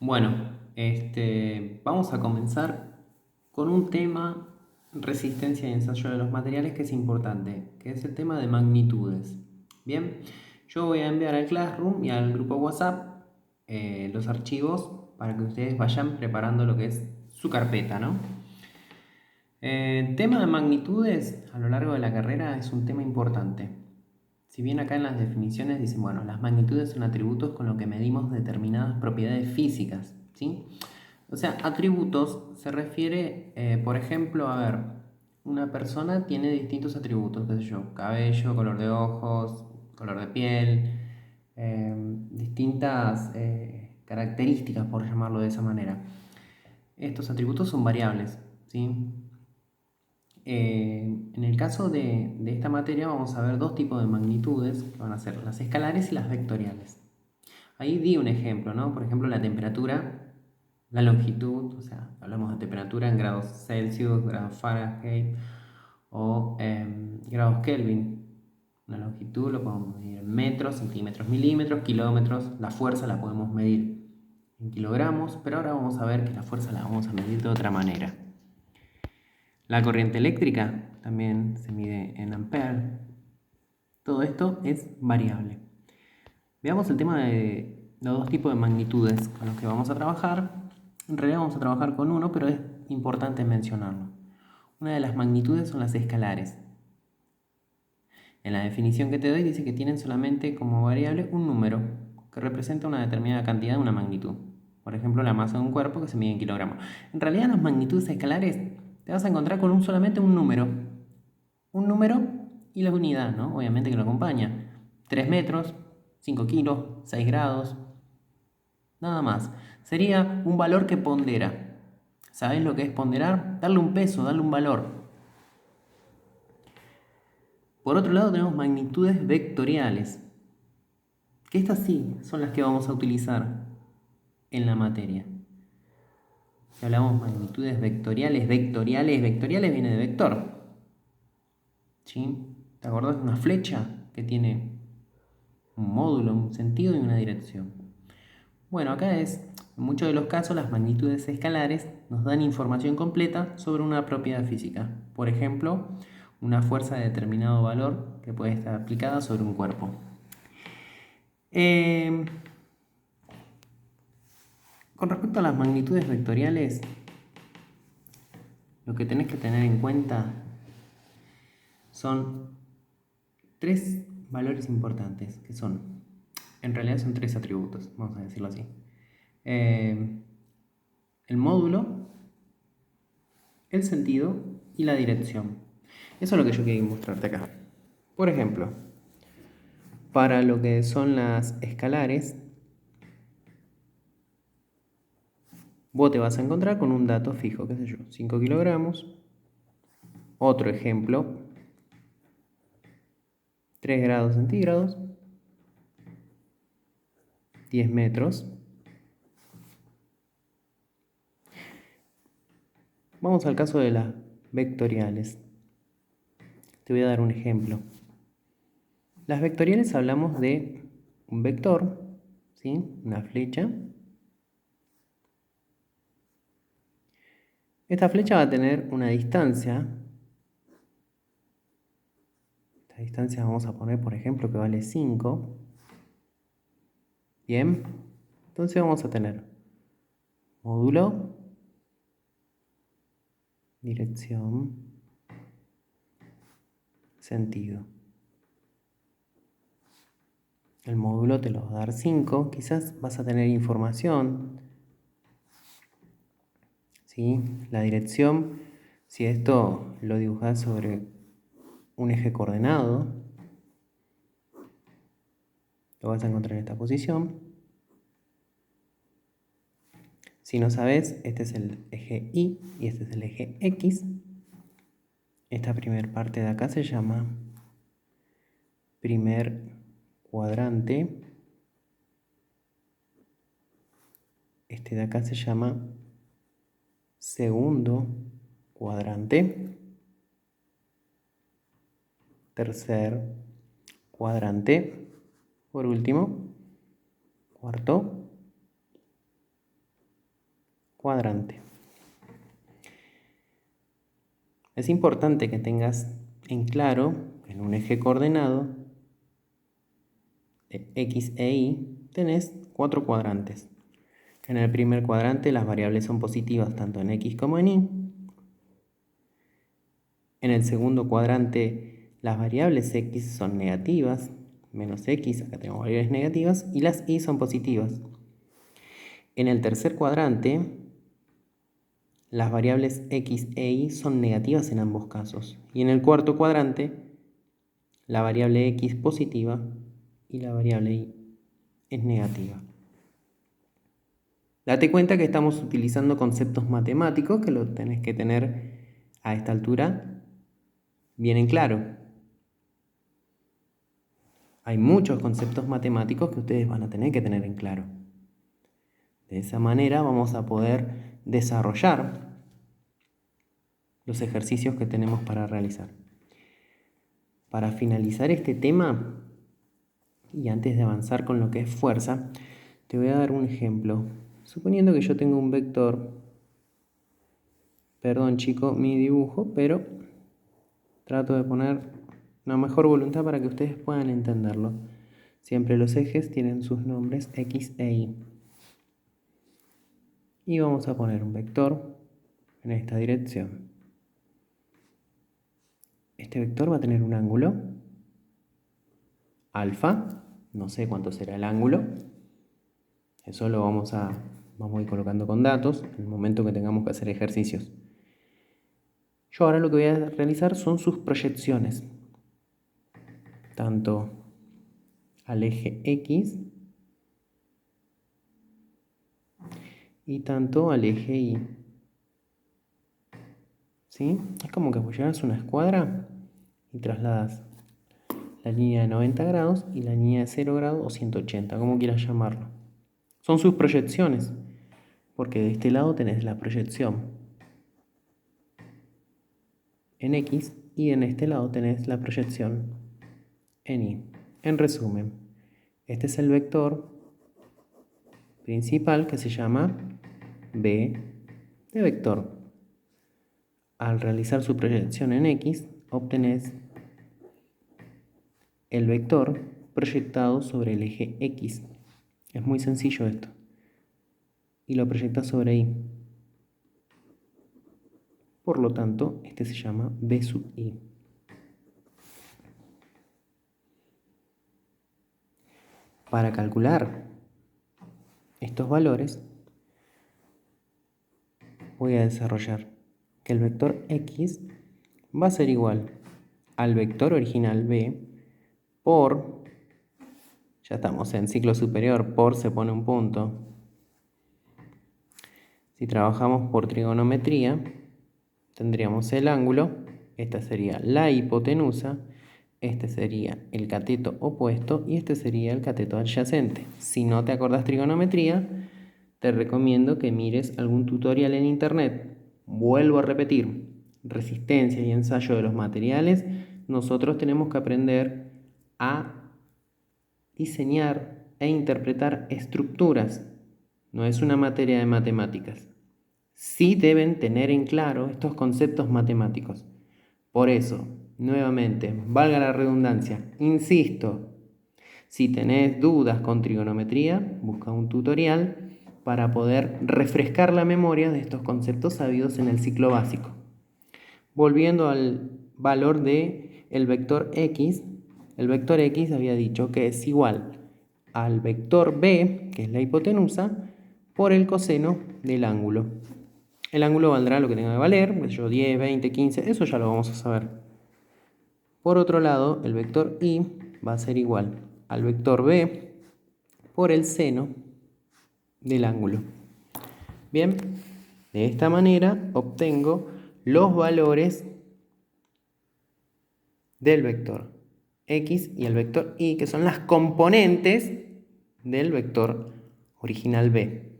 Bueno, vamos a comenzar con un tema, resistencia y ensayo de los materiales, que es importante, que es el tema de magnitudes. Bien, yo voy a enviar al Classroom y al grupo WhatsApp los archivos para que ustedes vayan preparando lo que es su carpeta, ¿no? El tema de magnitudes a lo largo de la carrera es un tema importante. Si bien acá en las definiciones dicen, bueno, las magnitudes son atributos con los que medimos determinadas propiedades físicas, ¿sí? O sea, atributos se refiere, por ejemplo, a ver, una persona tiene distintos atributos, qué sé yo, cabello, color de ojos, color de piel, distintas características, por llamarlo de esa manera. Estos atributos son variables, ¿sí? En el caso de esta materia vamos a ver dos tipos de magnitudes, que van a ser las escalares y las vectoriales. Ahí di un ejemplo, ¿no? Por ejemplo, la temperatura, la longitud, o sea, hablamos de temperatura en grados Celsius, grados Fahrenheit o grados Kelvin. La longitud lo podemos medir en metros, centímetros, milímetros, kilómetros. La fuerza la podemos medir en kilogramos, pero ahora vamos a ver que la fuerza la vamos a medir de otra manera. La corriente eléctrica también se mide en amperes. Todo esto es variable. Veamos el tema de los dos tipos de magnitudes con los que vamos a trabajar. En realidad vamos a trabajar con uno, pero es importante mencionarlo. Una de las magnitudes son las escalares. En la definición que te doy dice que tienen solamente como variable un número que representa una determinada cantidad de una magnitud. Por ejemplo, la masa de un cuerpo que se mide en kilogramos. En realidad, en las magnitudes escalares te vas a encontrar con solamente un número. Un número y la unidad, ¿no? Obviamente que lo acompaña. 3 metros, 5 kilos, 6 grados, nada más. Sería un valor que pondera. ¿Sabés lo que es ponderar? Darle un peso, darle un valor. Por otro lado tenemos magnitudes vectoriales, que estas sí son las que vamos a utilizar en la materia. Si hablamos magnitudes vectoriales, vectoriales viene de vector. ¿Sí? ¿Te acordás de una flecha que tiene un módulo, un sentido y una dirección? Bueno, acá es, en muchos de los casos, las magnitudes escalares nos dan información completa sobre una propiedad física. Por ejemplo, una fuerza de determinado valor que puede estar aplicada sobre un cuerpo. Con respecto a las magnitudes vectoriales, lo que tenés que tener en cuenta son tres valores importantes, que son, en realidad son tres atributos, vamos a decirlo así. El módulo, el sentido y la dirección. Eso es lo que yo quería mostrarte acá. Por ejemplo, para lo que son las escalares, vos te vas a encontrar con un dato fijo, qué sé yo, 5 kilogramos. Otro ejemplo, 3 grados centígrados, 10 metros. Vamos al caso de las vectoriales. Te voy a dar un ejemplo. Las vectoriales hablamos de un vector, ¿sí? Una flecha. Esta flecha va a tener una distancia. Esta distancia vamos a poner, por ejemplo, que vale 5. Bien. Entonces vamos a tener módulo, dirección, sentido. El módulo te lo va a dar 5. Quizás vas a tener información, ¿sí? La dirección, si esto lo dibujas sobre un eje coordenado, lo vas a encontrar en esta posición. Si no sabes, este es el eje Y y este es el eje X. Esta primera parte de acá se llama primer cuadrante. Este de acá se llama segundo cuadrante. Tercer cuadrante. Por último, cuarto cuadrante. Es importante que tengas en claro que en un eje coordenado de X e Y tenés 4 cuadrantes. En el primer cuadrante las variables son positivas tanto en X como en Y. En el segundo cuadrante las variables X son negativas, menos X, acá tenemos variables negativas, y las Y son positivas. En el tercer cuadrante las variables X e Y son negativas en ambos casos. Y en el cuarto cuadrante la variable X positiva y la variable Y es negativa. Date cuenta que estamos utilizando conceptos matemáticos que lo tenés que tener a esta altura bien en claro. Hay muchos conceptos matemáticos que ustedes van a tener que tener en claro. De esa manera vamos a poder desarrollar los ejercicios que tenemos para realizar. Para finalizar este tema, y antes de avanzar con lo que es fuerza, te voy a dar un ejemplo. Suponiendo que yo tengo un vector, perdón chicos mi dibujo, pero trato de poner una mejor voluntad para que ustedes puedan entenderlo. Siempre los ejes tienen sus nombres X e Y. Y vamos a poner un vector en esta dirección. Este vector va a tener un ángulo alfa, no sé cuánto será el ángulo, eso lo vamos a ir colocando con datos en el momento que tengamos que hacer ejercicios. Yo ahora lo que voy a realizar son sus proyecciones, tanto al eje X y tanto al eje Y. ¿Sí? Es como que apoyaras una escuadra y trasladas la línea de 90 grados y la línea de 0 grados o 180, como quieras llamarlo. Son sus proyecciones, porque de este lado tenés la proyección en X y en este lado tenés la proyección en Y. En resumen, este es el vector principal que se llama B de vector. Al realizar su proyección en X, obtenés el vector proyectado sobre el eje X. Es muy sencillo esto. Y lo proyectas sobre Y. Por lo tanto, este se llama B sub I. Para calcular estos valores, voy a desarrollar que el vector X va a ser igual al vector original B por, ya estamos en ciclo superior, por se pone un punto. Si trabajamos por trigonometría, tendríamos el ángulo, esta sería la hipotenusa, este sería el cateto opuesto y este sería el cateto adyacente. Si no te acordás trigonometría, te recomiendo que mires algún tutorial en internet. Vuelvo a repetir, resistencia y ensayo de los materiales, nosotros tenemos que aprender a diseñar e interpretar estructuras. No es una materia de matemáticas. Sí deben tener en claro estos conceptos matemáticos. Por eso, nuevamente, valga la redundancia, insisto, si tenés dudas con trigonometría, busca un tutorial para poder refrescar la memoria de estos conceptos sabidos en el ciclo básico. Volviendo al valor de el vector X había dicho que es igual al vector B, que es la hipotenusa, por el coseno del ángulo. El ángulo valdrá lo que tenga que valer, 10, 20, 15, eso ya lo vamos a saber. Por otro lado, el vector Y va a ser igual al vector B por el seno del ángulo. Bien, de esta manera obtengo los valores del vector X y el vector Y, que son las componentes del vector original B.